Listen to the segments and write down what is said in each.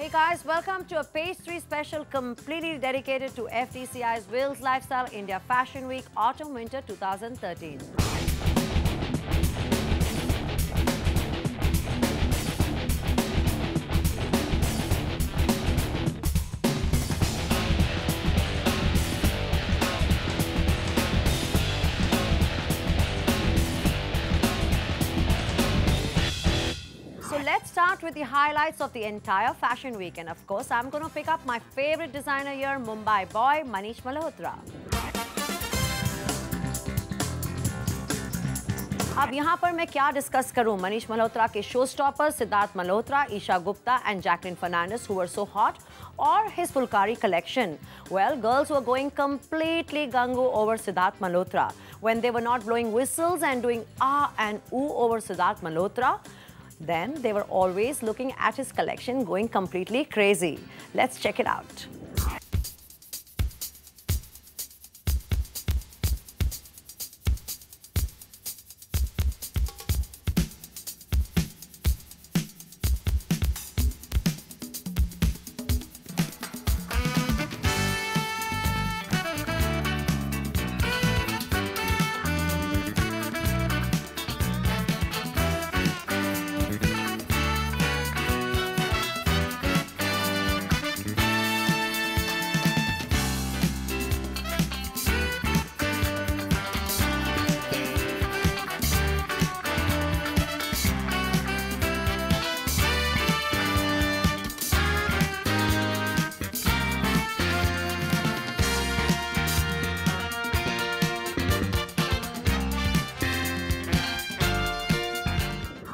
Hey guys, welcome to a Page 3 special completely dedicated to FDCI's Wills Lifestyle India Fashion Week Autumn Winter 2013. So let's start with the highlights of the entire fashion week, and of course I'm going to pick up my favorite designer here, Mumbai boy Manish Malhotra. अब यहाँ पर मैं क्या discuss करूँ? मनीष मल्होत्रा के show stopper Siddharth Malhotra, Esha Gupta and Jacqueline Fernandez, who were so hot, or his Fulkari collection. Well, girls were going completely gung-ho over Siddharth Malhotra. When they were not blowing whistles and doing ah and ooh over Siddharth Malhotra, then they were always looking at his collection going completely crazy. Let's check it out.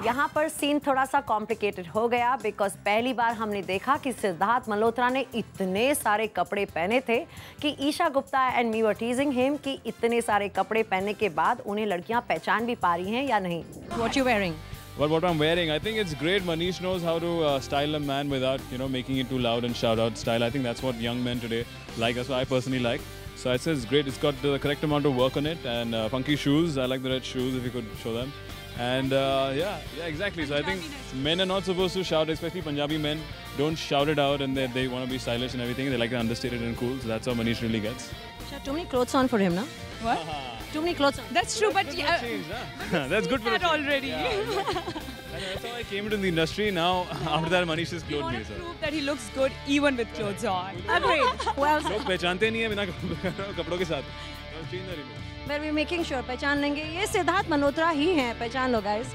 यहाँ पर scene थोड़ा सा complicated हो गया because पहली बार हमने देखा कि सिद्धार्थ मल्होत्रा ने इतने सारे कपड़े पहने थे कि Esha Gupta and me were teasing him कि इतने सारे कपड़े पहनने के बाद उन्हें लड़कियां पहचान भी पा रही हैं या नहीं. What you wearing? Well, what I'm wearing, I think it's great. Manish knows how to style a man without, making it too loud and shout out style. I think that's what young men today like. That's what I personally like. So I say it's great. It's got the correct amount of work on it and funky shoes. I like the red shoes if you could show them. And yeah, exactly. So I think men are not supposed to shout, especially Punjabi men don't shout it out and they want to be stylish and everything. They like it understated and cool. So that's how Manish really gets. Too many clothes on for him, no? What? Too many clothes on. That's true, but That's good for that the already. That's how I came into the industry. Now, after that, Manish has You clothed want me. to prove that he looks good even with clothes on. Agreed. Well, लोग पहचानते नहीं है बिना कपड़ों के साथ. Change the image. we're making sure पहचान लेंगे. ये सिद्धार्थ मल्होत्रा ही हैं, पहचान लो guys.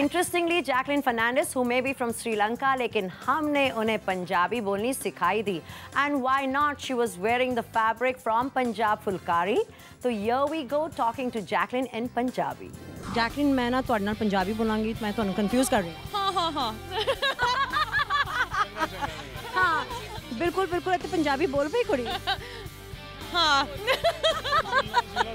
Interestingly, Jacqueline Fernandez, who may be from Sri Lanka, लेकिन हमने उन्हें पंजाबी बोलनी सिखाई दी. And why not? She was wearing the fabric from Punjab Fulkari. So here we go talking to Jacqueline in Punjabi. Jacqueline, मैं ना ਤੁਹਾਡੇ ਨਾਲ ਪੰਜਾਬੀ ਬੋਲਾਂਗੀ, ਮੈਂ ਤੁਹਾਨੂੰ confuse ਕਰ ਰਹੀ ਹਾਂ. हाँ. हाँ, बिल्कुल बिल्कुल ऐसे पंजाबी बोल पई कुड़ी. हाँ.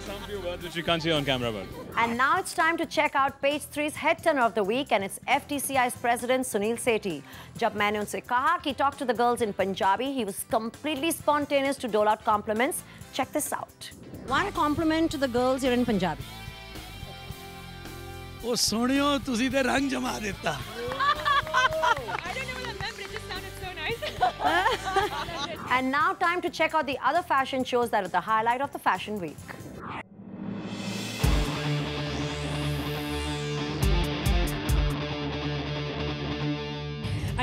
Some few words which you can't see on camera, but. And now it's time to check out Page 3's head turner of the week, and it's FTCI's president Sunil Sethi. जब मैंने उनसे कहा कि talk to the girls in Punjabi, he was completely spontaneous to dole out compliments. Check this out. One compliment to the girls here in Punjabi. ਉਹ ਸੋਹਣਿਓ ਤੁਸੀਂ ਤੇ ਰੰਗ ਜਮਾ ਦਿੱਤਾ. I don't even remember. It just sounded so nice. And now time to check out the other fashion shows that are the highlight of the fashion week.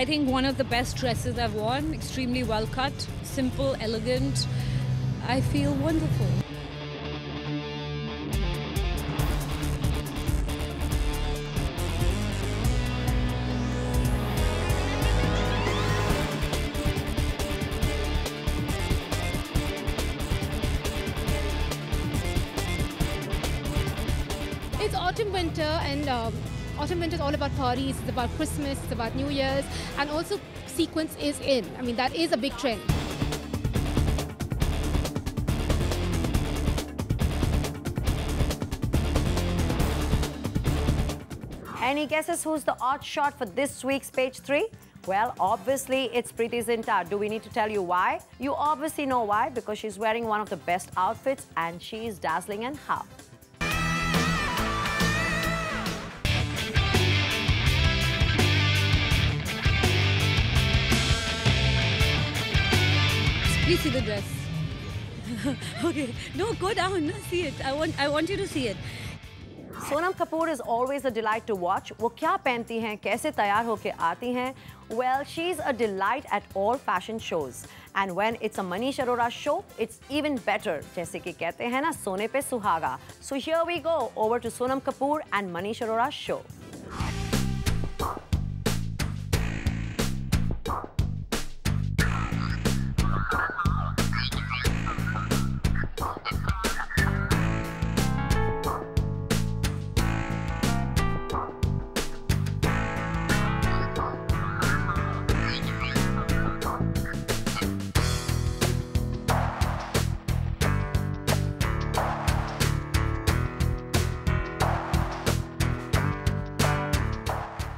I think one of the best dresses I've worn. Extremely well cut, simple, elegant. I feel wonderful. It's autumn winter, and autumn winter is all about parties. It's about Christmas, it's about New Year's, and also sequence is in. I mean, that is a big trend. Any guesses who's the odd shot for this week's Page 3? Well, obviously, it's Preeti Zinta. Do we need to tell you why? You obviously know why, because she's wearing one of the best outfits and she's dazzling and how. me see the dress. Okay, no, go down, no, see it. I want you to see it. Sonam Kapoor is always a delight to watch. वो क्या पहनती हैं, कैसे तैयार होके आती हैं? Well, she's a delight at all fashion shows. And when it's a Manish Arora show, it's even better. जैसे कि कहते हैं ना, सोने पे सुहागा. So here we go, over to Sonam Kapoor and Manish Arora show.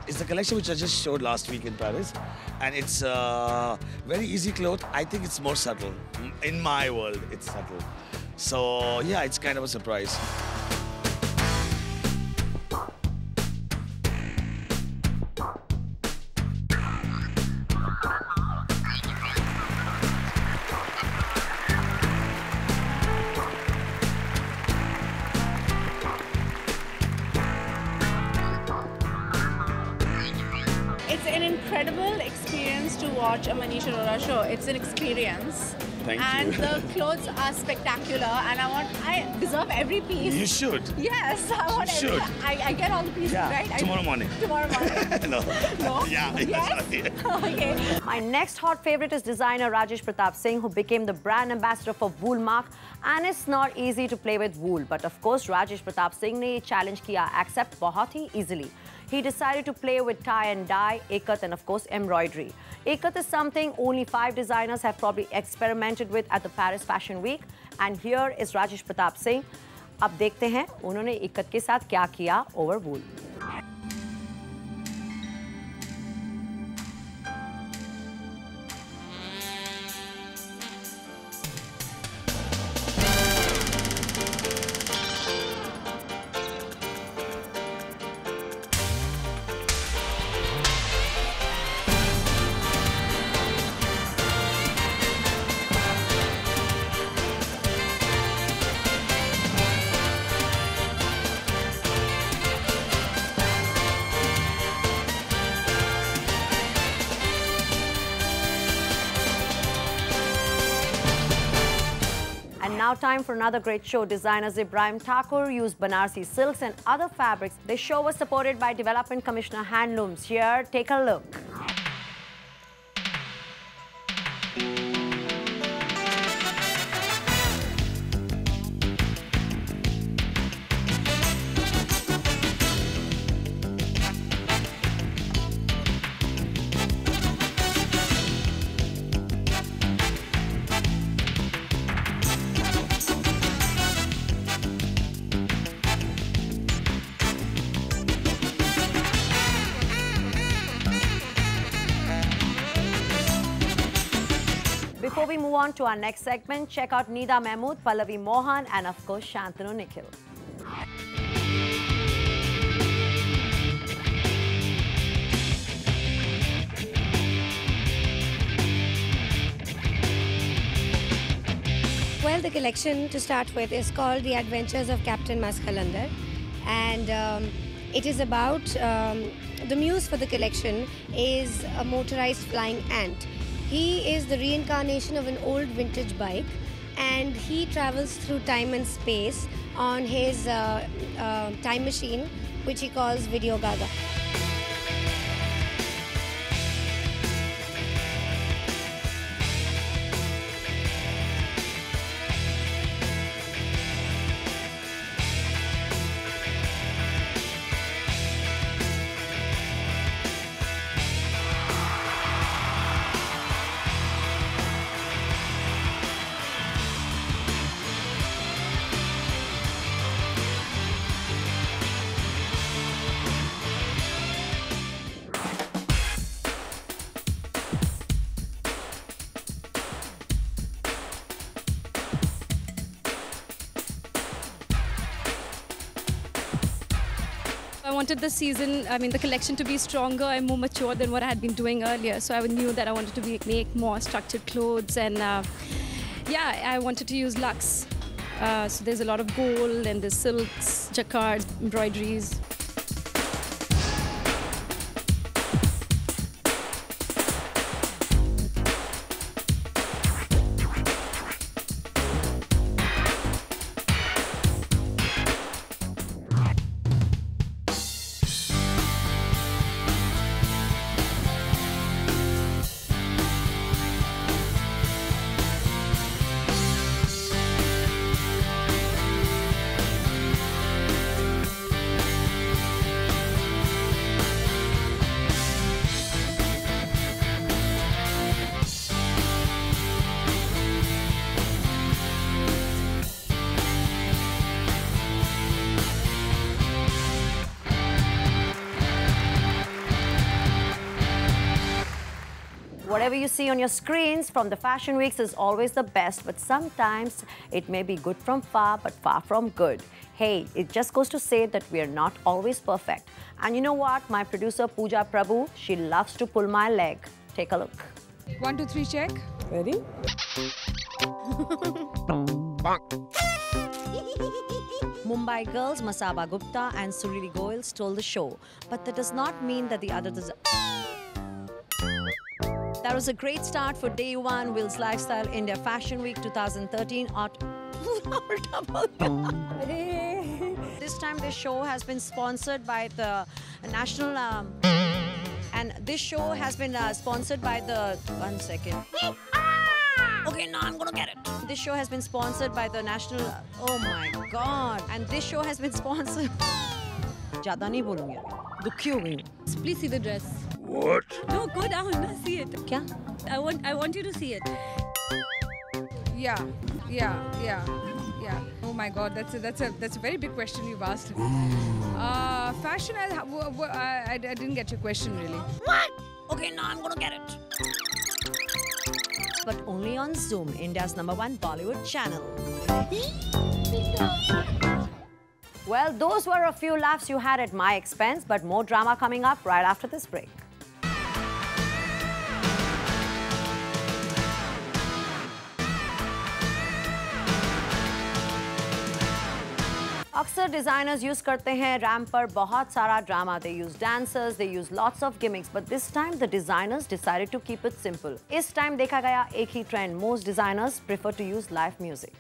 It's the collection which I just showed last week in Paris, and it's very easy cloth. I think it's more subtle. In my world, it's subtle. So yeah, it's kind of a surprise. It's an incredible experience to watch a Manish Arora show. It's an experience. Thank and you. the clothes are spectacular, and I deserve every piece. You should. Yes, I want You every. should. I get all the pieces, Yeah, right? tomorrow morning. Tomorrow morning. No. No? Yeah. Yes? Okay. My next hot favorite is designer Rajesh Pratap Singh, who became the brand ambassador for Woolmark. And it's not easy to play with wool. But of course, Rajesh Pratap Singh ने ये challenge किया, accept बहुत ही easily. He decided to play with tie and dye, ikat, and of course embroidery. Ikat is something only 5 designers have probably experimented with at the Paris Fashion Week. And here is Rajesh Pratap Singh. अब देखते हैं उन्होंने ikat के साथ क्या किया over wool. And now time for another great show. Designers Ibrahim Thakur used Banarsi silks and other fabrics. This show was supported by Development Commissioner Handlooms. Here, take a look. Before we move on to our next segment, check out Nida Mahmood, Pallavi Mohan, and of course Shantanu Nikhil. Well, the collection to start with is called The Adventures of Captain Maskhalandar, and it is about the muse for the collection is a motorized flying ant. He is the reincarnation of an old vintage bike, and he travels through time and space on his time machine, which he calls Video Gaga. I wanted the season, the collection to be stronger and more mature than what I had been doing earlier. So I knew that I wanted to make more structured clothes, and Yeah, I wanted to use Lux. So there's a lot of gold and there's silks, jacquards, embroideries. Whatever you see on your screens from the fashion weeks is always the best, but sometimes it may be good from far, but far from good. Hey, it just goes to say that we are not always perfect. And you know what? My producer Pooja Prabhu, she loves to pull my leg. Take a look. 1, 2, 3, check. Ready? Mumbai girls Masaba Gupta and Surili Goyal stole the show, but that does not mean that the others. That was a great start for day one, Will's Lifestyle India Fashion Week 2013. This time this show has been sponsored by the National... and this show has been sponsored by the... One second. Okay, now I'm gonna get it. This show has been sponsored by the National... oh my God. And this show has been sponsored... ज़्यादा नहीं बोलूँगी, दुखी हो गई हूँ. Please see the dress. What? No, go down, let's see it. क्या? I want you to see it. Yeah. Oh my God, that's a very big question you've asked. Fashion, I didn't get your question really. What? Okay, now I'm gonna get it. But only on Zoom, India's #1 Bollywood channel. Well, those were a few laughs you had at my expense, but more drama coming up right after this break. अक्सर designers use करते हैं ramp पर बहुत सारा drama. They use dancers, they use lots of gimmicks, but this time the designers decided to keep it simple. इस time देखा गया एक ही trend. Most designers prefer to use live music.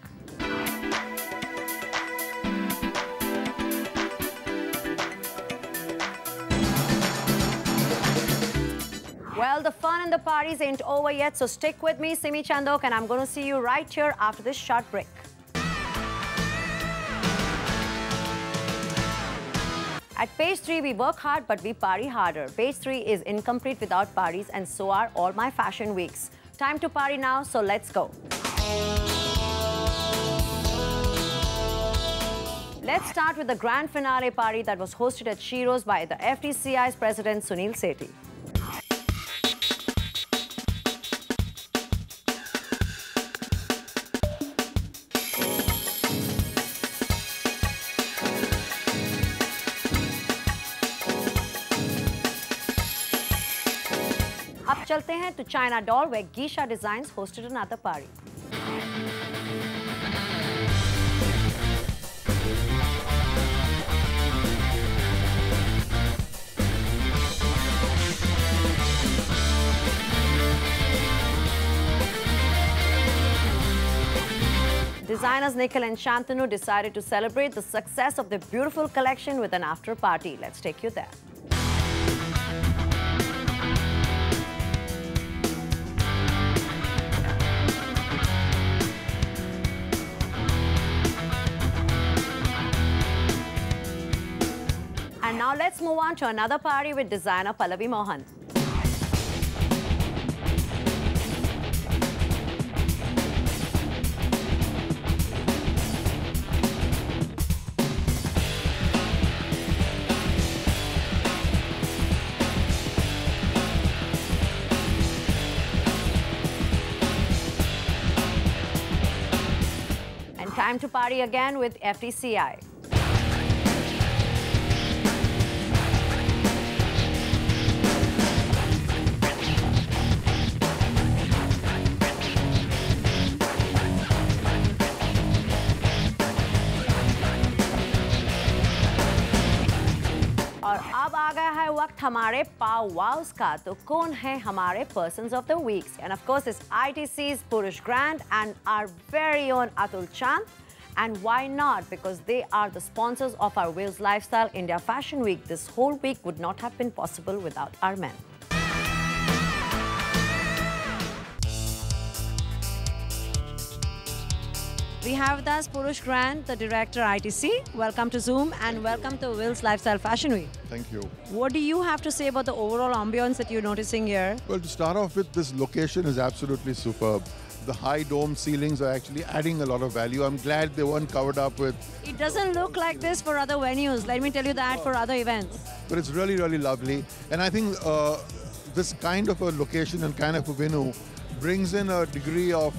Well, the fun and the parties ain't over yet, so stick with me, Simi Chandok, and I'm going to see you right here after this short break. At Page 3, we work hard, but we party harder. Page 3 is incomplete without parties, and so are all my fashion weeks. Time to party now, so let's go. Let's start with the grand finale party that was hosted at Shiro's by the FTCI's president, Sunil Sethi. अब चलते हैं to China Doll, where Geisha Designs hosted another party. Designers Nikhil and Shantanu decided to celebrate the success of their beautiful collection with an after party. Let's take you there. And now let's move on to another party with designer Pallavi Mohan. And time to party again with FTCI. हमारे पाव vows का तो कौन है हमारे persons of the weeks? And of course, it's ITC's Purush Grand and our very own Atul Chand. And why not? Because they are the sponsors of our Wales Lifestyle India Fashion Week. This whole week would not have been possible without our men. We have with us Purush Grand, the director ITC. Welcome to Zoom and welcome to Wales Lifestyle Fashion Week. Thank you. What do you have to say about the overall ambience that you're noticing here? Well, to start off with, this location is absolutely superb. The high dome ceilings are actually adding a lot of value. I'm glad they weren't covered up with... It doesn't look like this for other venues. Let me tell you that for other events. But it's really, really lovely. And I think this kind of a location and kind of a venue brings in a degree of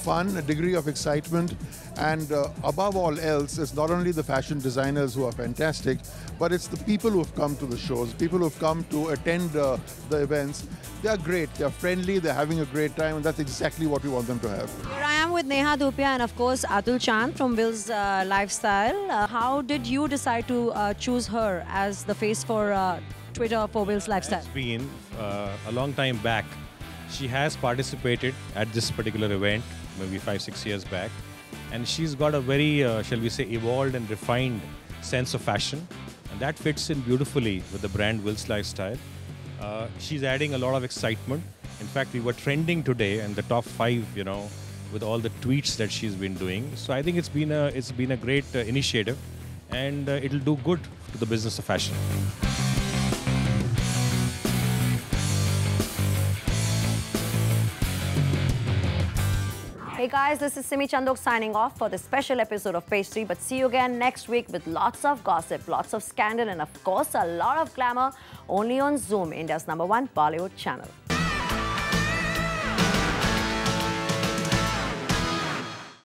fun, a degree of excitement, and above all else, it's not only the fashion designers who are fantastic, but it's the people who have come to the shows, people who have come to attend the events. They are great, they're friendly, they're having a great time, and that's exactly what we want them to have. Here I am with Neha Dhupia and of course Atul Chand from Wales Lifestyle. How did you decide to choose her as the face for Twitter for Wales Lifestyle? It's been a long time back. She has participated at this particular event, maybe 5-6 years back. And she's got a very, shall we say, evolved and refined sense of fashion. And that fits in beautifully with the brand Wales Lifestyle. She's adding a lot of excitement. In fact, we were trending today in the top 5, you know, with all the tweets that she's been doing. So I think it's been a great initiative, and it'll do good to the business of fashion. Hey guys, this is Simi Chandok signing off for this special episode of Page 3. But see you again next week with lots of gossip, lots of scandal, and of course a lot of glamour only on Zoom, India's #1 Bollywood channel.